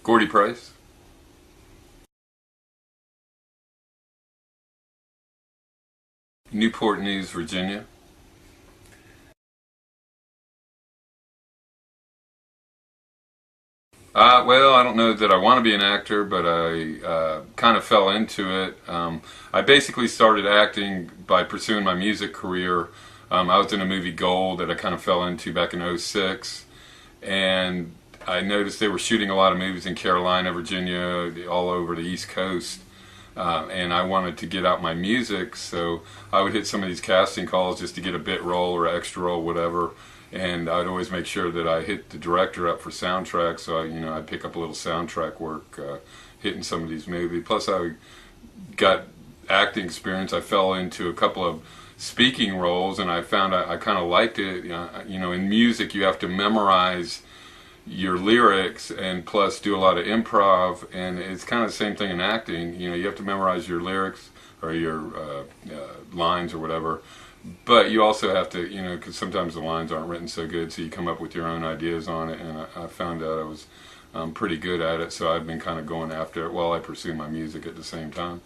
Gordy Price. Newport News, Virginia. Well, I don't know that I want to be an actor, but I kind of fell into it. I basically started acting by pursuing my music career. I was in a movie Gold that I kind of fell into back in '06, and I noticed they were shooting a lot of movies in Carolina, Virginia, all over the East Coast. And I wanted to get out my music, so I would hit some of these casting calls just to get a bit role or extra role, whatever. And I'd always make sure that I hit the director up for soundtrack, so I'd pick up a little soundtrack work, hitting some of these movies. Plus, I got acting experience. I fell into a couple of speaking roles, and I found I kind of liked it. In music, you have to memorize your lyrics and plus do a lot of improv, and it's kind of the same thing in acting. You have to memorize your lyrics or your lines or whatever, but you also have to, because sometimes the lines aren't written so good, so you come up with your own ideas on it, and I found out I was pretty good at it, so I've been kind of going after it while I pursue my music at the same time.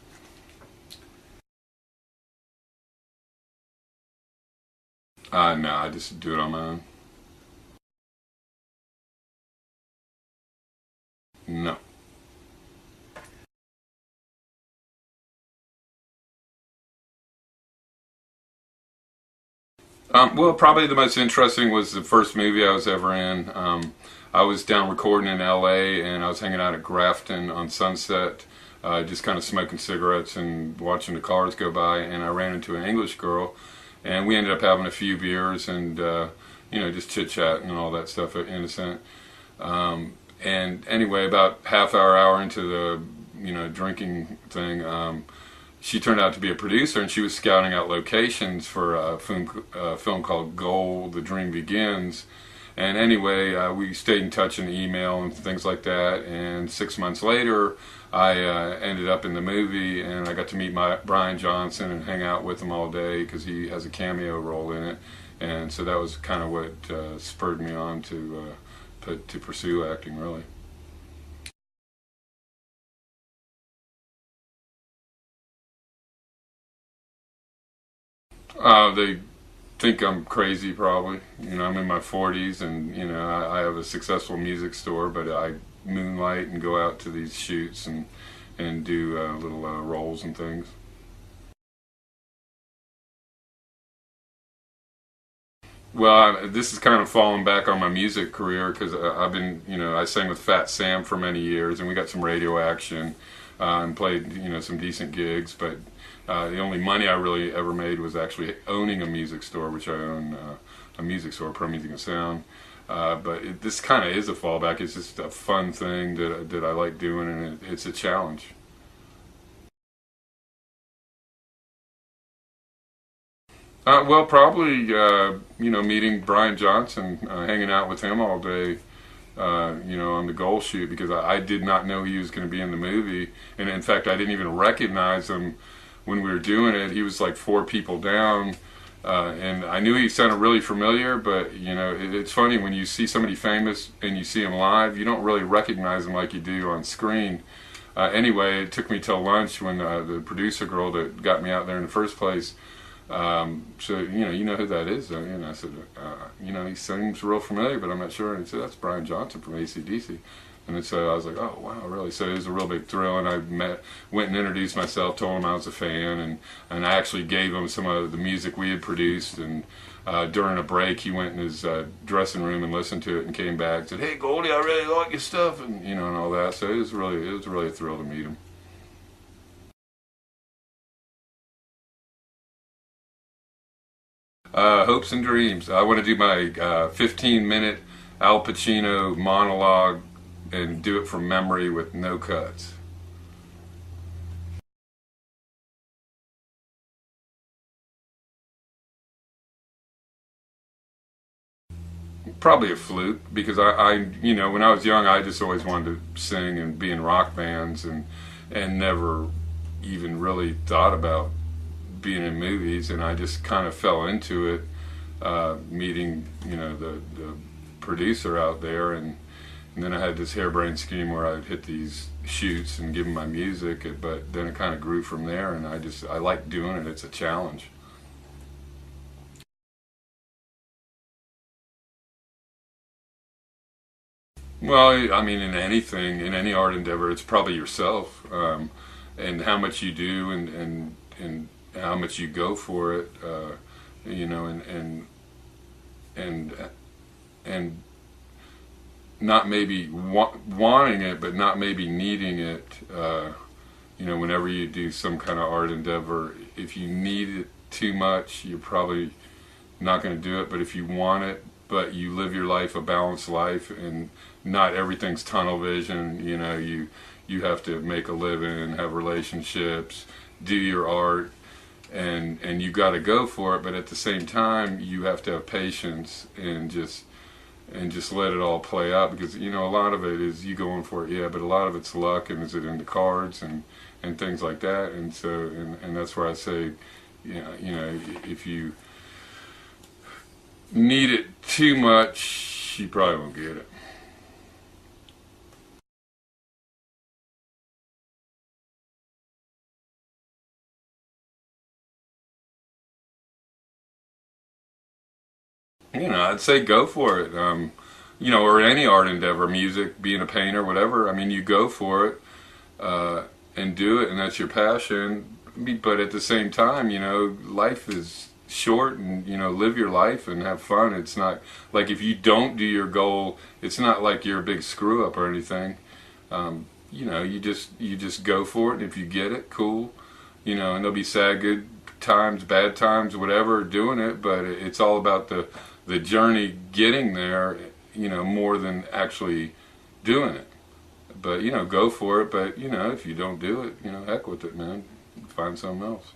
No, I just do it on my own. No. Well, probably the most interesting was the first movie I was ever in. I was down recording in LA, and I was hanging out at Grafton on Sunset, just kind of smoking cigarettes and watching the cars go by, and I ran into an English girl, and we ended up having a few beers and, just chit-chat and all that stuff, innocent. And anyway, about hour into the, drinking thing, she turned out to be a producer, and she was scouting out locations for a film called Goal, The Dream Begins. And anyway, we stayed in touch in email and things like that. And 6 months later, I ended up in the movie, and I got to meet Brian Johnson and hang out with him all day because he has a cameo role in it. And so that was kind of what spurred me on to pursue acting, really. They think I'm crazy, probably. I'm in my 40s, and I have a successful music store, but I moonlight and go out to these shoots and do little roles and things. Well, this is kind of falling back on my music career because I've been, I sang with Fat Sam for many years, and we got some radio action and played, some decent gigs. But the only money I really ever made was actually owning a music store, which I own a music store, Pro Music and Sound. But this kind of is a fallback. It's just a fun thing that I like doing, and it's a challenge. Well, probably meeting Brian Johnson, hanging out with him all day, on the goal shoot because I did not know he was going to be in the movie, and in fact, I didn't even recognize him when we were doing it. He was like four people down, and I knew he sounded really familiar. But it's funny when you see somebody famous and you see him live, you don't really recognize him like you do on screen. Anyway, it took me till lunch when the producer girl that got me out there in the first place. So you know who that is, don't you? And I said, he seems real familiar, but I'm not sure. And he said, that's Brian Johnson from AC/DC. And so I was like, oh wow, really? So it was a real big thrill. And went and introduced myself, told him I was a fan, and I actually gave him some of the music we had produced. And during a break, he went in his dressing room and listened to it, and came back and said, hey Goldie, I really like your stuff, and all that. So it was really a thrill to meet him. Hopes and dreams. I want to do my 15-minute Al Pacino monologue and do it from memory with no cuts. Probably a flute because when I was young, I just always wanted to sing and be in rock bands and never even really thought about being in movies, and I just kind of fell into it, meeting the producer out there, and And then I had this harebrained scheme where I would hit these shoots and give them my music, but then it kind of grew from there, and I like doing it. It's a challenge. Well, I mean, in anything, in any art endeavor, it's probably yourself, and how much you do, and how much you go for it, you know, and and not maybe wanting it, but not maybe needing it. You know, whenever you do some kind of art endeavor, if you need it too much, you're probably not going to do it. But if you want it, but you live your life a balanced life, and not everything's tunnel vision. You know, you have to make a living, have relationships, do your art, and you got to go for it. But at the same time, you have to have patience and just let it all play out, because you know a lot of it is you going for it, yeah, but a lot of it's luck, and is it in the cards and things like that. And so and that's where I say, you know, if you need it too much, you probably won't get it. You know, I'd say go for it. You know, or any art endeavor, music, being a painter, whatever. I mean, you go for it and do it, and that's your passion. But at the same time, you know, life is short, and you know, live your life and have fun. It's not like if you don't do your goal, it's not like you're a big screw up or anything. You know, you just go for it, and if you get it, cool. You know, and there'll be sad, good times, bad times, whatever, doing it. But it's all about the journey getting there. You know, more than actually doing it. But you know, go for it. But you know, if you don't do it, you know, heck with it, man. Find something else.